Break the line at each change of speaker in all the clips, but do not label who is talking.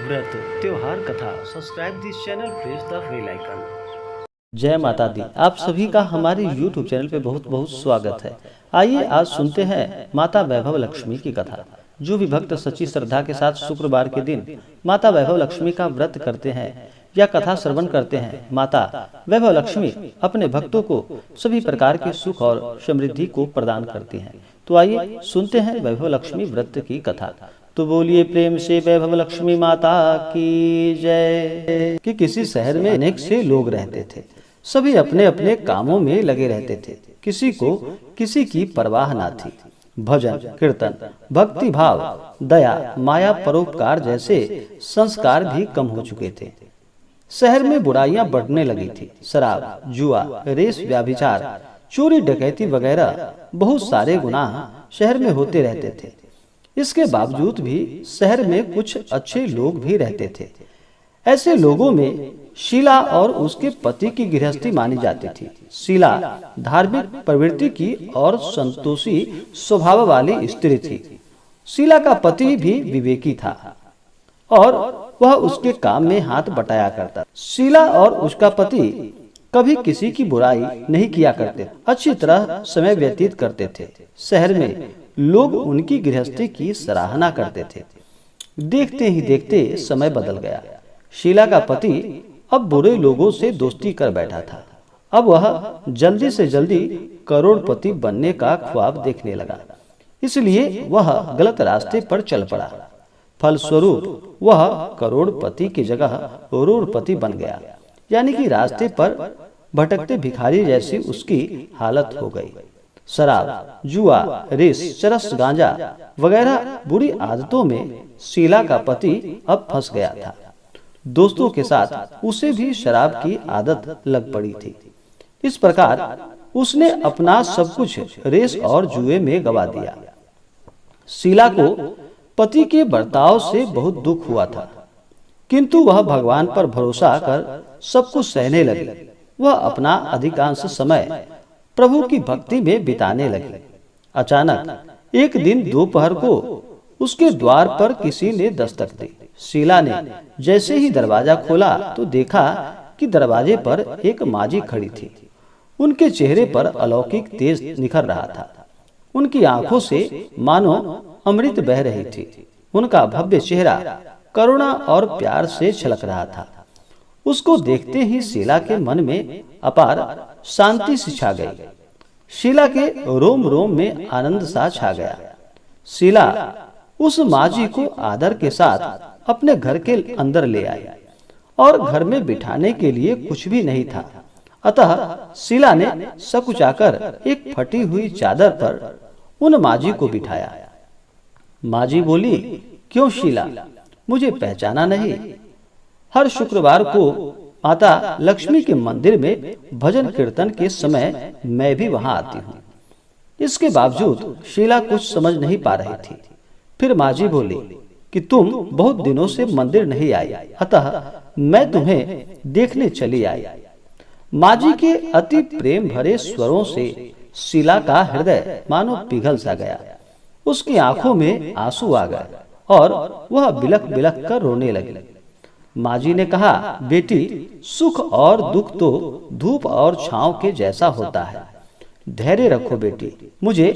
व्रत त्योहार कथा। Subscribe this channel, press the bell icon.
जय माता दी। आप सभी का हमारे YouTube चैनल पे बहुत बहुत स्वागत है। आइए आज सुनते हैं माता वैभव लक्ष्मी की कथा। जो भी भक्त सच्ची श्रद्धा के साथ शुक्रवार के दिन माता वैभव लक्ष्मी का व्रत करते हैं या कथा श्रवण करते हैं, माता वैभव लक्ष्मी अपने भक्तों को सभी प्रकार के सुख और समृद्धि को प्रदान करती हैं। तो आइए सुनते हैं वैभव लक्ष्मी व्रत की कथा। तो बोलिए प्रेम से वैभव लक्ष्मी माता की जय। कि किसी शहर में अनेक से लोग रहते थे। सभी अपने अपने कामों में लगे रहते थे। किसी को किसी की परवाह ना थी। भजन, कीर्तन, भक्ति भाव, दया, माया, परोपकार जैसे संस्कार भी कम हो चुके थे। शहर में बुराइयां बढ़ने लगी थी। शराब, जुआ, रेस, व्याभिचार, चोरी, डकैती वगैरह बहुत सारे गुनाह शहर में होते रहते थे। इसके बावजूद भी शहर में कुछ अच्छे लोग भी रहते थे। ऐसे लोगों में शीला और उसके पति की गृहस्थी मानी जाती थी। शीला धार्मिक प्रवृत्ति की और संतोषी स्वभाव वाली स्त्री थी। शीला का पति भी विवेकी था और वह उसके काम में हाथ बटाया करता। शीला और उसका पति कभी किसी की बुराई नहीं किया करते, अच्छी तरह समय व्यतीत करते थे। शहर में लोग उनकी गृहस्थी की सराहना करते थे। देखते ही देखते समय बदल गया। शीला का पति अब बुरे लोगों से दोस्ती कर बैठा था। अब वह जल्दी से जल्दी करोड़पति बनने का ख्वाब देखने लगा। इसलिए वह गलत रास्ते पर चल पड़ा। फलस्वरूप वह करोड़पति की जगह रोड़पति बन गया, यानी कि रास्ते पर भटकते भिखारी जैसी उसकी हालत हो गई। शराब, जुआ, रेस, चरस, गांजा वगैरह बुरी आदतों में शीला का पति अब फंस गया था। दोस्तों के साथ उसे भी शराब की आदत लग पड़ी थी। इस प्रकार उसने अपना सब कुछ रेस और जुए में गवा दिया। शीला को पति के बर्ताव से बहुत दुख हुआ था, किंतु वह भगवान पर भरोसा कर सब कुछ सहने लगी। वह अपना अधिकांश समय प्रभु की भक्ति में बिताने लगी। अचानक एक दिन दोपहर को उसके द्वार पर किसी ने दस्तक दी। शीला ने जैसे ही दरवाजा खोला तो देखा कि दरवाजे पर एक माजी खड़ी थी। उनके चेहरे पर अलौकिक तेज निखर रहा था। उनकी आंखों से मानो अमृत बह रही थी। उनका भव्य चेहरा करुणा और प्यार से छलक रहा था। उसको देखते ही शीला के मन में अपार शांति सी छा गई। शीला के रोम रोम में आनंद सा छा गया। शीला उस माजी को आदर के साथ अपने घर के अंदर ले आई और घर में बिठाने के लिए कुछ भी नहीं था। अतः शीला ने सकुचाकर एक फटी हुई चादर पर उन माजी को बिठाया। माजी बोली, क्यों शीला, मुझे पहचाना नहीं? हर शुक्रवार को माता लक्ष्मी के मंदिर में भजन कीर्तन के समय मैं भी वहां आती हूँ। इसके बावजूद शीला कुछ समझ नहीं पा रही थी। फिर माजी बोली कि तुम बहुत दिनों से मंदिर नहीं आई, अतः मैं तुम्हें देखने चली आई। माजी के अति प्रेम भरे स्वरों से शीला का हृदय मानो पिघल सा गया। उसकी आंखों में आंसू आ गए और वह बिलख बिलख कर रोने लगी। माजी ने कहा, बेटी, सुख और दुख तो धूप और छांव के जैसा होता है। धैर्य रखो बेटी, मुझे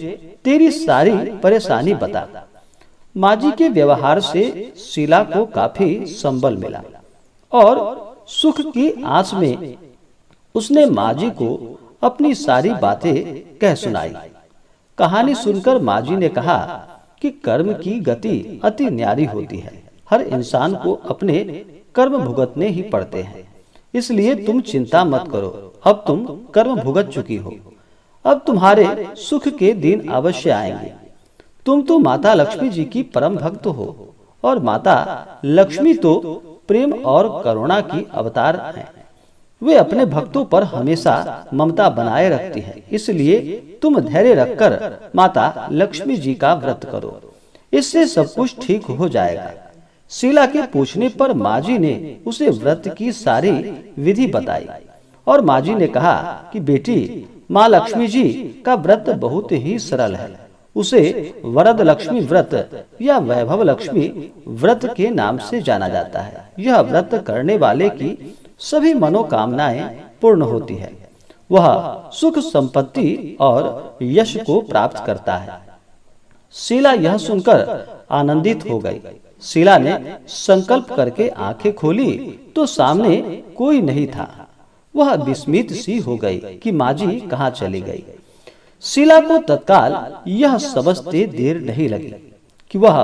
तेरी सारी परेशानी बता। माजी के व्यवहार से शीला को काफी संबल मिला और सुख की आस में उसने माजी को अपनी सारी बातें कह सुनाई। कहानी सुनकर माजी ने कहा कि कर्म की गति अति न्यारी होती है। हर इंसान को अपने कर्म भुगतने ही पड़ते हैं, इसलिए तुम चिंता मत करो। अब तुम कर्म भुगत चुकी हो। अब तुम्हारे सुख के दिन अवश्य आएंगे। तुम तो माता लक्ष्मी जी की परम भक्त हो और माता लक्ष्मी तो प्रेम और करुणा की अवतार हैं। वे अपने भक्तों पर हमेशा ममता बनाए रखती है। इसलिए तुम धैर्य रखकर माता लक्ष्मी जी का व्रत करो, इससे सब कुछ ठीक हो जाएगा। शीला के पूछने पर माजी ने उसे व्रत की सारी विधि बताई और माजी ने कहा कि बेटी, माँ लक्ष्मी जी का व्रत बहुत ही सरल है। उसे वरद लक्ष्मी व्रत या वैभव लक्ष्मी व्रत के नाम से जाना जाता है। यह व्रत करने वाले की सभी मनोकामनाएं पूर्ण होती है। वह सुख संपत्ति और यश को प्राप्त करता है। शीला यह सुनकर आनंदित हो गई। शीला ने संकल्प करके आंखें खोली तो सामने कोई नहीं था। वह विस्मित सी हो गई कि माजी कहाँ चली गई। शीला को तत्काल यह समझते देर नहीं लगी कि वह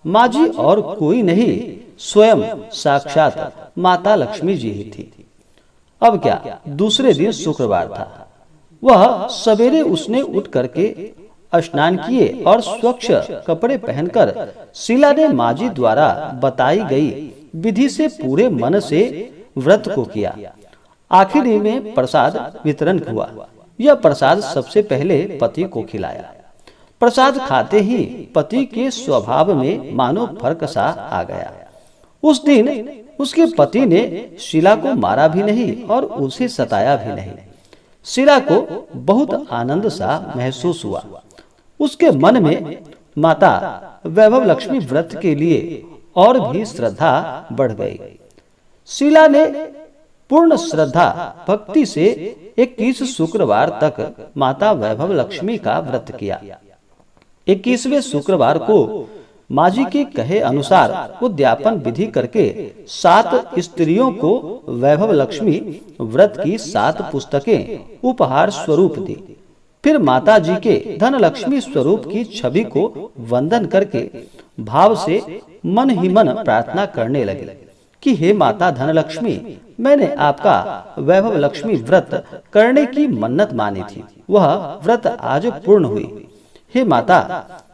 माजी और कोई नहीं, स्वयं साक्षात माता लक्ष्मी जी ही थी। अब क्या, दूसरे दिन शुक्रवार था। वह सवेरे उसने उठ करके स्नान किए और स्वच्छ कपड़े पहनकर शीला ने माजी द्वारा बताई गई विधि से पूरे मन से व्रत को किया। आखिरी में प्रसाद वितरण हुआ। यह प्रसाद सबसे पहले पति को खिलाया। प्रसाद खाते ही पति के स्वभाव में मानो फर्क सा आ गया। उस दिन उसके पति ने शीला को मारा भी नहीं और उसे सताया भी नहीं। शीला को बहुत आनंद सा महसूस हुआ। उसके मन में माता वैभव लक्ष्मी व्रत के लिए और भी श्रद्धा बढ़ गई। शीला ने पूर्ण श्रद्धा भक्ति से 21 शुक्रवार तक माता वैभव लक्ष्मी का व्रत किया। 21वें शुक्रवार को माजी के कहे अनुसार उद्यापन विधि करके 7 स्त्रियों को वैभव लक्ष्मी व्रत की 7 पुस्तकें उपहार स्वरूप दी। फिर माता जी के धन लक्ष्मी स्वरूप की छवि को वंदन करके भाव से मन ही मन प्रार्थना करने लगे कि हे माता धन लक्ष्मी, मैंने आपका वैभव लक्ष्मी व्रत करने की मन्नत मानी थी। वह व्रत आज पूर्ण हुई। हे माता,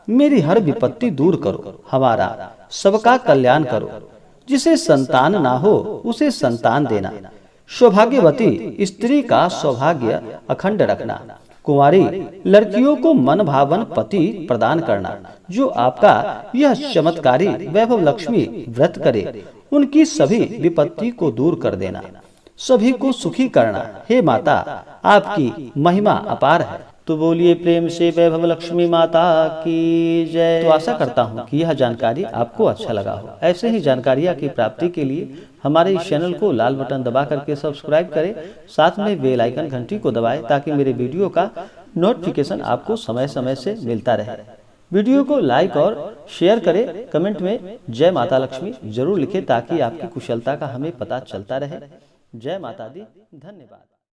मेरी हर विपत्ति दूर करो, हमारा सबका कल्याण करो। जिसे संतान ना हो उसे संतान देना। सौभाग्यवती स्त्री का सौभाग्य अखंड रखना। कुंवारी लड़कियों को मन भावन पति प्रदान करना। जो आपका यह चमत्कारी वैभव लक्ष्मी व्रत करे, उनकी सभी विपत्ति को दूर कर देना, सभी को सुखी करना। हे माता, आपकी महिमा अपार है। तो बोलिए प्रेम से वैभव लक्ष्मी माता की जय। तो आशा करता हूँ कि यह जानकारी आपको अच्छा लगा हो। ऐसे ही जानकारियाँ की प्राप्ति के लिए हमारे इस चैनल को लाल बटन दबा करके सब्सक्राइब करें, साथ में बेल आइकन घंटी को दबाएं ताकि मेरे वीडियो का नोटिफिकेशन आपको समय समय से मिलता रहे। वीडियो को लाइक और शेयर करें। कमेंट में जय माता लक्ष्मी जरूर लिखें ताकि आपकी कुशलता का हमें पता चलता रहे। जय माता दी। धन्यवाद।